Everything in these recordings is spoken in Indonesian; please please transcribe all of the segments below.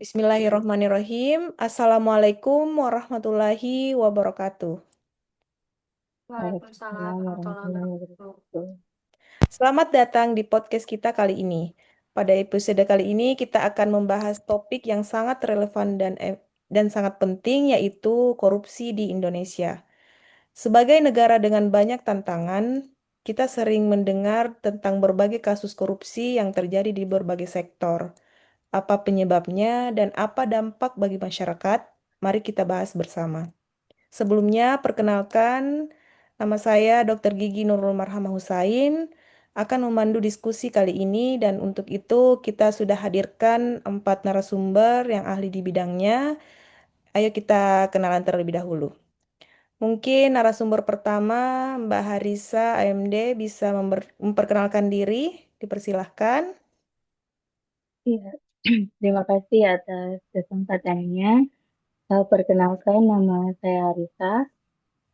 Bismillahirrahmanirrahim. Assalamualaikum warahmatullahi wabarakatuh. Waalaikumsalam Waalaikumsalam warahmatullahi warahmatullahi wabarakatuh. wabarakatuh. Selamat datang di podcast kita kali ini. Pada episode kali ini kita akan membahas topik yang sangat relevan dan sangat penting, yaitu korupsi di Indonesia. Sebagai negara dengan banyak tantangan, kita sering mendengar tentang berbagai kasus korupsi yang terjadi di berbagai sektor. Apa penyebabnya dan apa dampak bagi masyarakat? Mari kita bahas bersama. Sebelumnya, perkenalkan, nama saya Dr. Gigi Nurul Marhamah Husain, akan memandu diskusi kali ini dan untuk itu kita sudah hadirkan 4 narasumber yang ahli di bidangnya. Ayo kita kenalan terlebih dahulu. Mungkin narasumber pertama, Mbak Harisa, AMD, bisa memperkenalkan diri. Dipersilahkan. Iya, terima kasih atas kesempatannya. Perkenalkan, nama saya Arisa.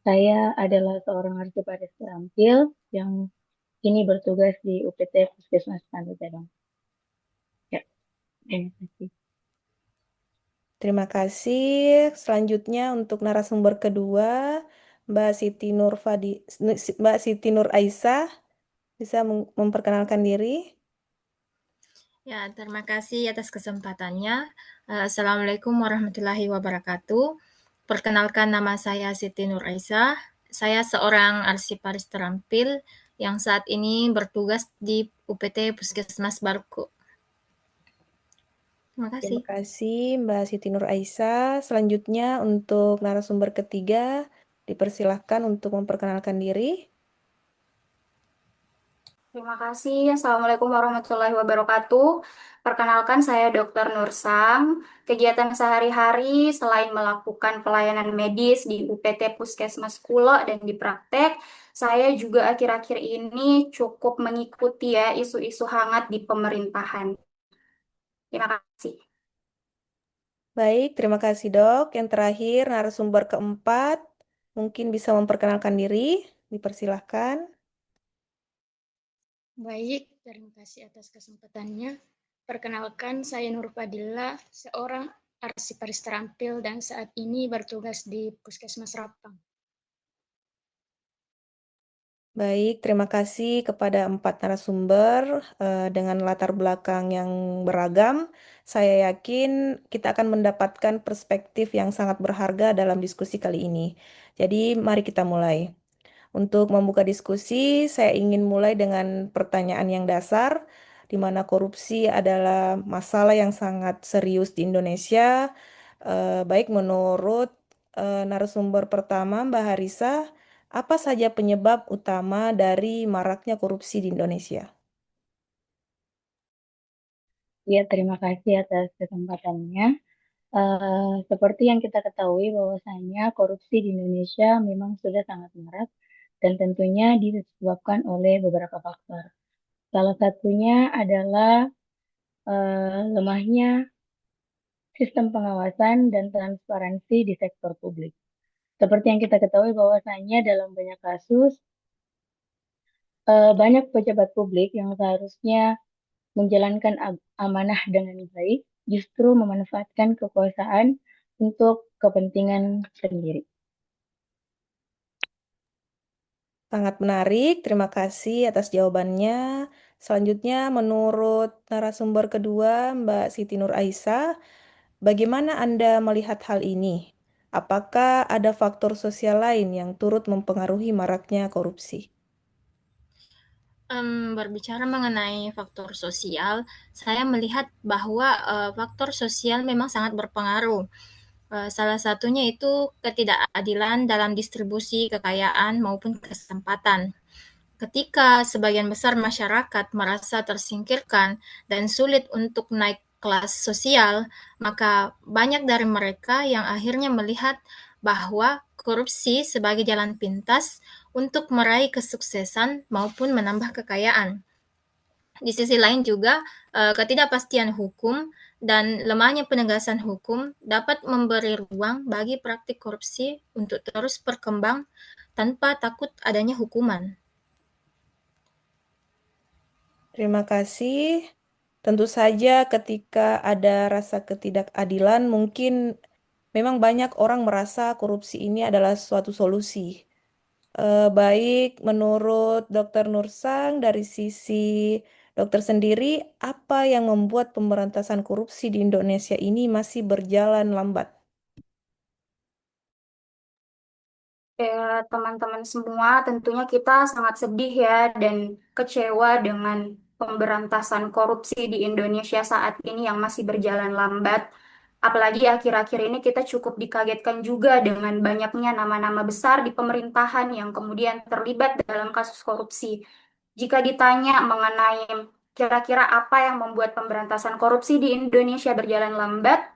Saya adalah seorang arsiparis terampil yang kini bertugas di UPT Puskesmas Pandeglang. Ya, terima kasih. Terima kasih. Selanjutnya untuk narasumber kedua, Mbak Siti Nur Aisyah bisa memperkenalkan diri. Ya, terima kasih atas kesempatannya. Assalamualaikum warahmatullahi wabarakatuh. Perkenalkan nama saya Siti Nur Aisyah. Saya seorang arsiparis terampil yang saat ini bertugas di UPT Puskesmas Baruko. Terima Terima kasih. kasih Mbak Siti Nur Aisyah. Selanjutnya untuk narasumber ketiga, dipersilahkan untuk memperkenalkan diri. Terima kasih. Assalamualaikum warahmatullahi wabarakatuh. Perkenalkan saya Dr. Nursang. Kegiatan sehari-hari selain melakukan pelayanan medis di UPT Puskesmas Kulo dan di praktek, saya juga akhir-akhir ini cukup mengikuti ya isu-isu hangat di pemerintahan. Terima kasih. Baik, terima kasih dok. Yang terakhir, narasumber keempat, mungkin bisa memperkenalkan diri. Dipersilahkan. Baik, terima kasih atas kesempatannya. Perkenalkan, saya Nur Fadila, seorang arsiparis terampil dan saat ini bertugas di Puskesmas Rapang. Baik, terima kasih kepada 4 narasumber dengan latar belakang yang beragam. Saya yakin kita akan mendapatkan perspektif yang sangat berharga dalam diskusi kali ini. Jadi, mari kita mulai. Untuk membuka diskusi, saya ingin mulai dengan pertanyaan yang dasar, di mana korupsi adalah masalah yang sangat serius di Indonesia. Baik, menurut narasumber pertama, Mbak Harisa, apa saja penyebab utama dari maraknya korupsi di Indonesia? Ya, terima kasih atas kesempatannya. Seperti yang kita ketahui bahwasanya korupsi di Indonesia memang sudah sangat marak dan tentunya disebabkan oleh beberapa faktor. Salah satunya adalah lemahnya sistem pengawasan dan transparansi di sektor publik. Seperti yang kita ketahui bahwasanya dalam banyak kasus, banyak pejabat publik yang seharusnya menjalankan amanah dengan baik, justru memanfaatkan kekuasaan untuk kepentingan sendiri. Sangat menarik, terima kasih atas jawabannya. Selanjutnya, menurut narasumber kedua, Mbak Siti Nur Aisyah, bagaimana Anda melihat hal ini? Apakah ada faktor sosial lain yang turut mempengaruhi maraknya korupsi? Berbicara mengenai faktor sosial, saya melihat bahwa faktor sosial memang sangat berpengaruh. Salah satunya itu ketidakadilan dalam distribusi kekayaan maupun kesempatan. Ketika sebagian besar masyarakat merasa tersingkirkan dan sulit untuk naik kelas sosial, maka banyak dari mereka yang akhirnya melihat bahwa korupsi sebagai jalan pintas untuk meraih kesuksesan maupun menambah kekayaan. Di sisi lain juga, ketidakpastian hukum dan lemahnya penegasan hukum dapat memberi ruang bagi praktik korupsi untuk terus berkembang tanpa takut adanya hukuman. Terima kasih. Tentu saja ketika ada rasa ketidakadilan, mungkin memang banyak orang merasa korupsi ini adalah suatu solusi. Baik, menurut Dokter Nursang, dari sisi dokter sendiri, apa yang membuat pemberantasan korupsi di Indonesia ini masih berjalan lambat? Ya, teman-teman semua, tentunya kita sangat sedih ya dan kecewa dengan pemberantasan korupsi di Indonesia saat ini yang masih berjalan lambat. Apalagi akhir-akhir ini kita cukup dikagetkan juga dengan banyaknya nama-nama besar di pemerintahan yang kemudian terlibat dalam kasus korupsi. Jika ditanya mengenai kira-kira apa yang membuat pemberantasan korupsi di Indonesia berjalan lambat,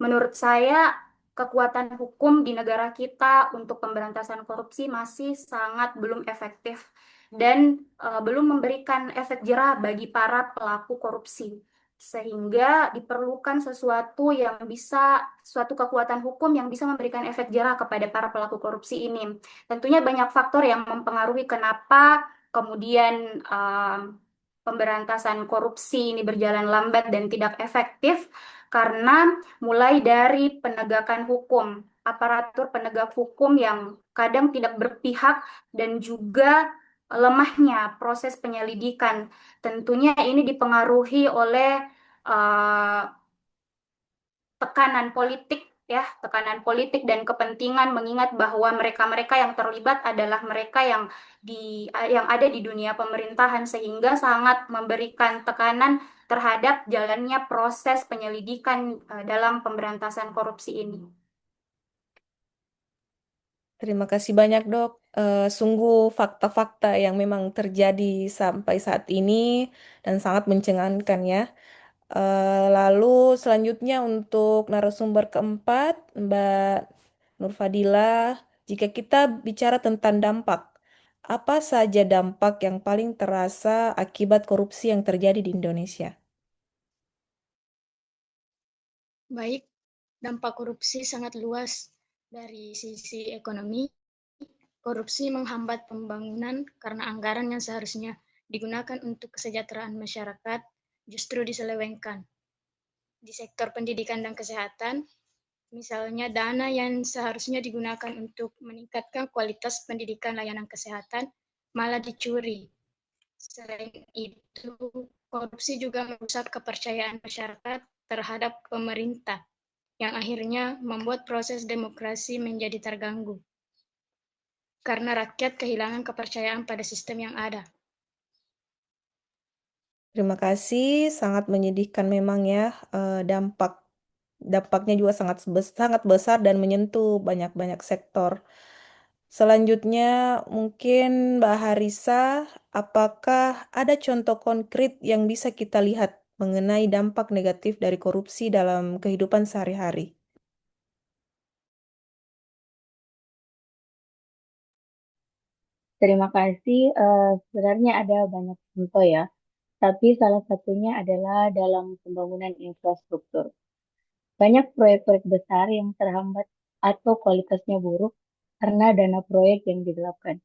menurut saya, kekuatan hukum di negara kita untuk pemberantasan korupsi masih sangat belum efektif dan belum memberikan efek jerah bagi para pelaku korupsi. Sehingga diperlukan suatu kekuatan hukum yang bisa memberikan efek jerah kepada para pelaku korupsi ini. Tentunya banyak faktor yang mempengaruhi kenapa kemudian pemberantasan korupsi ini berjalan lambat dan tidak efektif, karena mulai dari penegakan hukum, aparatur penegak hukum yang kadang tidak berpihak dan juga lemahnya proses penyelidikan. Tentunya ini dipengaruhi oleh eh, tekanan politik ya, tekanan politik dan kepentingan, mengingat bahwa mereka-mereka yang terlibat adalah mereka yang ada di dunia pemerintahan, sehingga sangat memberikan tekanan terhadap jalannya proses penyelidikan dalam pemberantasan korupsi ini. Terima kasih banyak, Dok. Sungguh fakta-fakta yang memang terjadi sampai saat ini dan sangat mencengangkan ya. Lalu selanjutnya untuk narasumber keempat, Mbak Nur Fadilah, jika kita bicara tentang dampak, apa saja dampak yang paling terasa akibat korupsi yang terjadi di Indonesia? Baik, dampak korupsi sangat luas. Dari sisi ekonomi, korupsi menghambat pembangunan karena anggaran yang seharusnya digunakan untuk kesejahteraan masyarakat justru diselewengkan. Di sektor pendidikan dan kesehatan, misalnya dana yang seharusnya digunakan untuk meningkatkan kualitas pendidikan layanan kesehatan malah dicuri. Selain itu, korupsi juga merusak kepercayaan masyarakat terhadap pemerintah, yang akhirnya membuat proses demokrasi menjadi terganggu, karena rakyat kehilangan kepercayaan pada sistem yang ada. Terima kasih, sangat menyedihkan memang ya. Dampaknya juga sangat besar dan menyentuh banyak-banyak sektor. Selanjutnya, mungkin Mbak Harisa, apakah ada contoh konkret yang bisa kita lihat mengenai dampak negatif dari korupsi dalam kehidupan sehari-hari? Terima kasih. Sebenarnya ada banyak contoh ya, tapi salah satunya adalah dalam pembangunan infrastruktur. Banyak proyek-proyek besar yang terhambat atau kualitasnya buruk karena dana proyek yang digelapkan.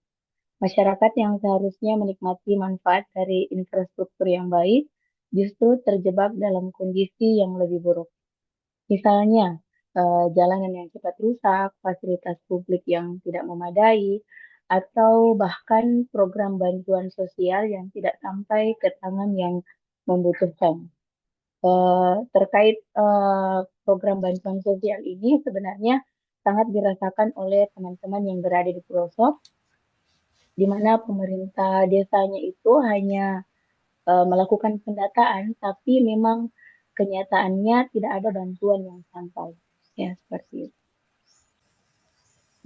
Masyarakat yang seharusnya menikmati manfaat dari infrastruktur yang baik justru terjebak dalam kondisi yang lebih buruk. Misalnya, jalanan yang cepat rusak, fasilitas publik yang tidak memadai, atau bahkan program bantuan sosial yang tidak sampai ke tangan yang membutuhkan. Terkait program bantuan sosial ini sebenarnya sangat dirasakan oleh teman-teman yang berada di pelosok, di mana pemerintah desanya itu hanya melakukan pendataan, tapi memang kenyataannya tidak ada bantuan yang sampai. Ya, seperti itu.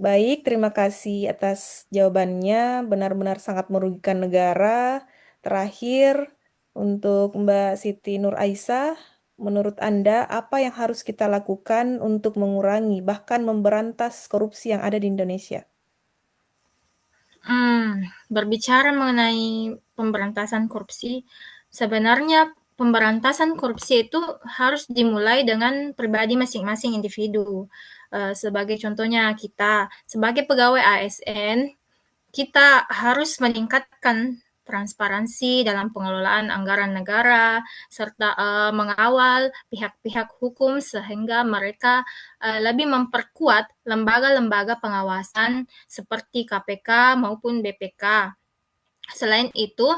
Baik, terima kasih atas jawabannya. Benar-benar sangat merugikan negara. Terakhir, untuk Mbak Siti Nur Aisyah, menurut Anda, apa yang harus kita lakukan untuk mengurangi, bahkan memberantas korupsi yang ada di Indonesia? Berbicara mengenai pemberantasan korupsi, sebenarnya pemberantasan korupsi itu harus dimulai dengan pribadi masing-masing individu. Sebagai contohnya kita sebagai pegawai ASN, kita harus meningkatkan transparansi dalam pengelolaan anggaran negara, serta mengawal pihak-pihak hukum sehingga mereka lebih memperkuat lembaga-lembaga pengawasan seperti KPK maupun BPK. Selain itu,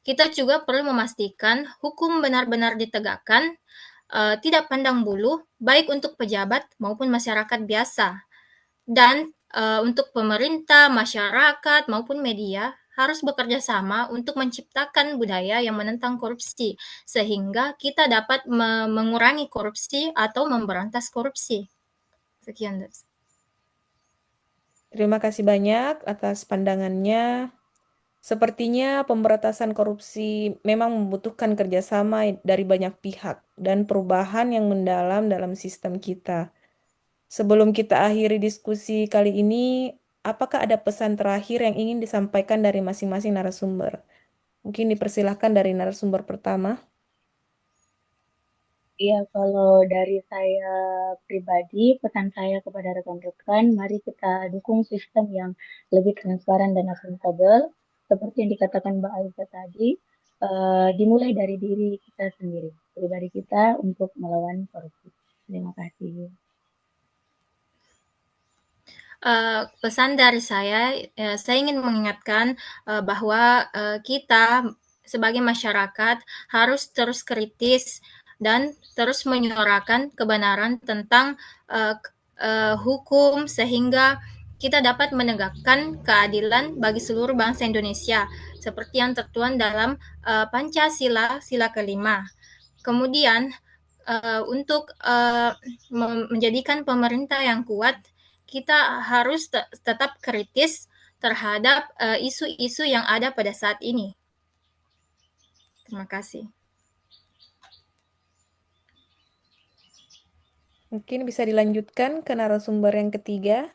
kita juga perlu memastikan hukum benar-benar ditegakkan, tidak pandang bulu, baik untuk pejabat maupun masyarakat biasa. Dan untuk pemerintah, masyarakat, maupun media harus bekerja sama untuk menciptakan budaya yang menentang korupsi, sehingga kita dapat mengurangi korupsi atau memberantas korupsi. Sekian, Des. Terima kasih banyak atas pandangannya. Sepertinya pemberantasan korupsi memang membutuhkan kerjasama dari banyak pihak dan perubahan yang mendalam dalam sistem kita. Sebelum kita akhiri diskusi kali ini, apakah ada pesan terakhir yang ingin disampaikan dari masing-masing narasumber? Mungkin dipersilahkan dari narasumber pertama. Iya, kalau dari saya pribadi, pesan saya kepada rekan-rekan, mari kita dukung sistem yang lebih transparan dan akuntabel. Seperti yang dikatakan Mbak Aisyah tadi, dimulai dari diri kita sendiri, pribadi kita untuk melawan korupsi. Terima kasih. Pesan dari saya ingin mengingatkan bahwa kita sebagai masyarakat harus terus kritis dan terus menyuarakan kebenaran tentang hukum sehingga kita dapat menegakkan keadilan bagi seluruh bangsa Indonesia seperti yang tertuang dalam Pancasila sila kelima. Kemudian untuk menjadikan pemerintah yang kuat, kita harus tetap kritis terhadap isu-isu yang ada pada saat ini. Terima kasih. Mungkin bisa dilanjutkan ke narasumber yang ketiga.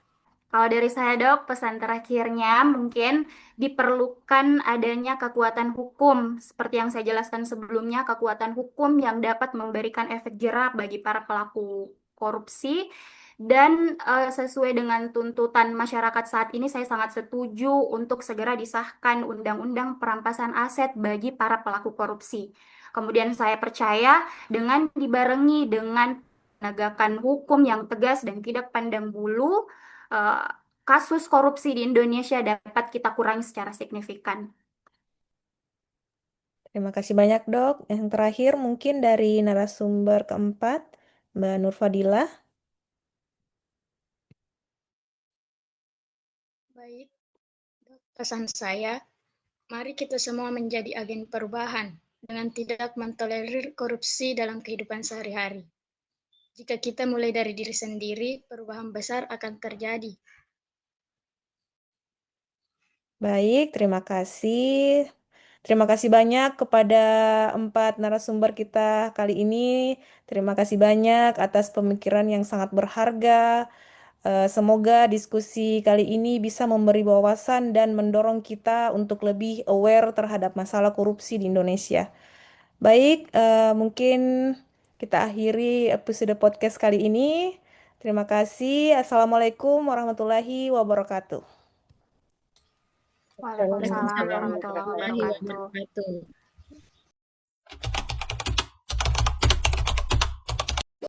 Kalau dari saya, Dok, pesan terakhirnya mungkin diperlukan adanya kekuatan hukum. Seperti yang saya jelaskan sebelumnya, kekuatan hukum yang dapat memberikan efek jerah bagi para pelaku korupsi. Dan sesuai dengan tuntutan masyarakat saat ini, saya sangat setuju untuk segera disahkan undang-undang perampasan aset bagi para pelaku korupsi. Kemudian saya percaya dengan dibarengi dengan penegakan hukum yang tegas dan tidak pandang bulu, eh, kasus korupsi di Indonesia dapat kita kurangi secara signifikan. Terima kasih banyak, Dok. Yang terakhir mungkin dari narasumber keempat, Mbak Nur Fadilah. Baik, pesan saya, mari kita semua menjadi agen perubahan dengan tidak mentolerir korupsi dalam kehidupan sehari-hari. Jika kita mulai dari diri sendiri, perubahan besar akan terjadi. Baik, terima kasih. Terima kasih banyak kepada empat narasumber kita kali ini. Terima kasih banyak atas pemikiran yang sangat berharga. Semoga diskusi kali ini bisa memberi wawasan dan mendorong kita untuk lebih aware terhadap masalah korupsi di Indonesia. Baik, mungkin kita akhiri episode podcast kali ini. Terima kasih. Assalamualaikum warahmatullahi wabarakatuh. Waalaikumsalam Assalamualaikum Waalaikumsalam warahmatullahi warahmatullahi warahmatullahi wabarakatuh. wabarakatuh.